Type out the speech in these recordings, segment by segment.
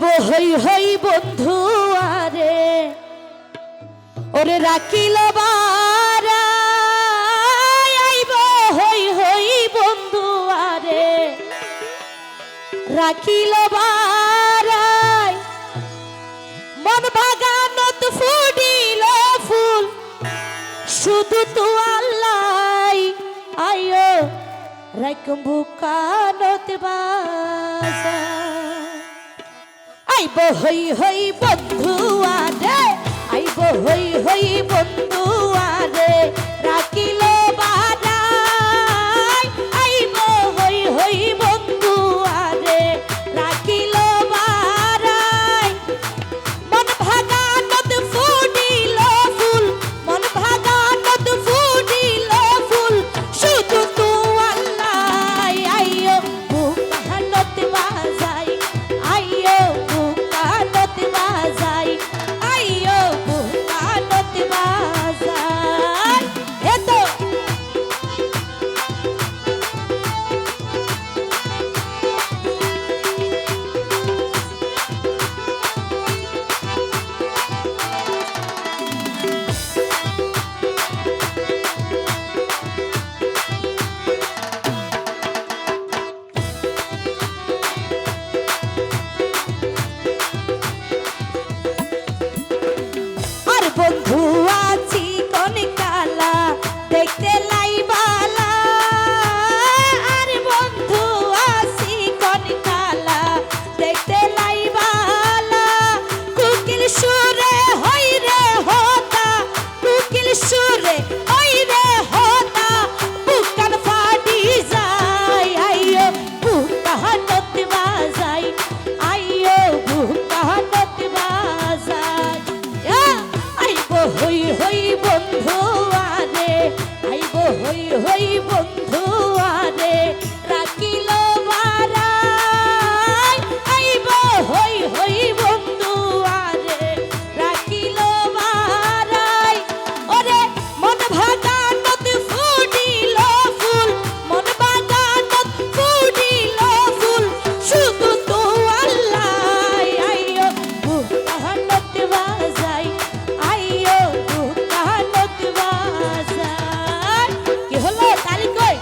হই হই বন্ধু আরে ওরে রাখিল বারা আইব হই হই বন্ধু আরে রাখিল বারাই মন বাগানত ফুটিল ফুল শুধু তো আল্লাহ আয়ো রাখম বুকানত বাজা আইব হই হই বন্ধু আরে আইব হই হই বন্ধু আরে রাখিল বারাই আইব হই হই বন্ধু আরে রাখিল বারাই মন ভাগানত ফুটিল ফুল মন ভাগানত ফুটিল ফুল শুধু তো আল্লাহ আইও বুকানত বাজাই আইও বুকানত বাজাই আইও বুকানত বাজাই এতো বন্ধু আছি কোন কালা দেখতে লাইবালা আর বন্ধু আছি কোন কালা দেখতে লাইবালা কুকিল সুরে হই রে হোতা কুকিল সুরে হই রে হোতা বুকান ফাটি যায় আইও বুকানত বাজাই আইও বুকানত বাজাই আইব হই হই বন্ধু আরে আইব হই হই বন্ধু আরে রাখিল বারাই আইব হই হই বন্ধু আরে রাখিল বারাই ওরে মন ভাগানত ফুটিল ফুল মন ভাগানত ফুটিল ফুল শুধু তো আল্লাহ আইও বুকানত বাজাই আইও বুকানত বাজাই কি হলো তালি কই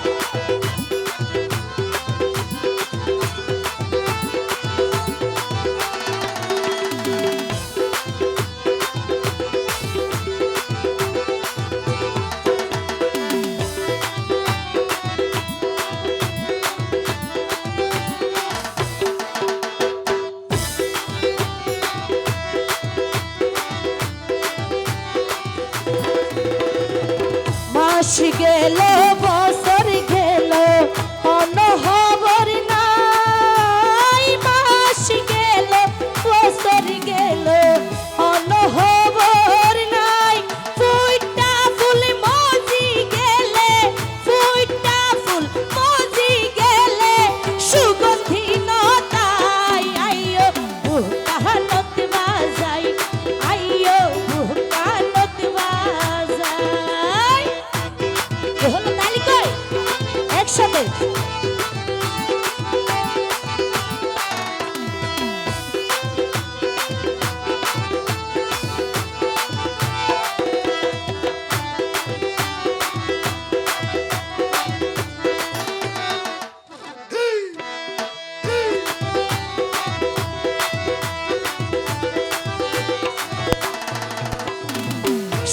মাস গেল বছর গেল অনহবর নাই মাস গেল বছর গেল অনহবর নাই ফুইটা ফুল মজি গেলে ফুইটা ফুল মজি গেলে সুগন্ধি নতাই আইও বুকানত বাজাই আইও বুকানত বাজাই হলো তালি কই একসাথে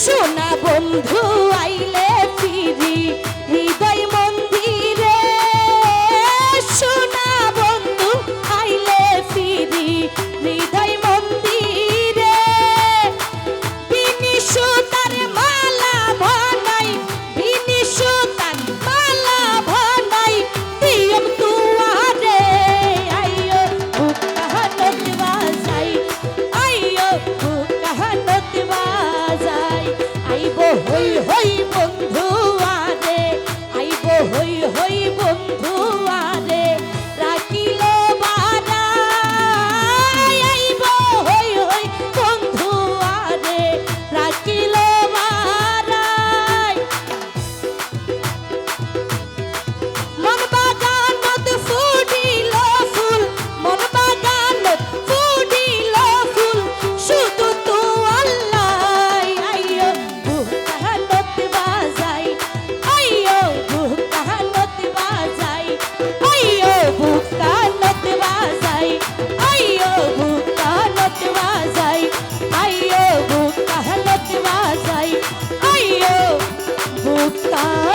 সোনা বন্ধু আইলে ফিরি হৃদয় মন্দিরে সোনা বন্ধু আইলে ফিরি হৃদয় মন্দিরে বিনি সুতার মালা বানাই বিনি সুতার মালা বানাই দিয়ম তুয়ারে আইও বুকানত বাজাই আইও বুকানত বাজাই আইব হই হই বন্ধু আরে আমার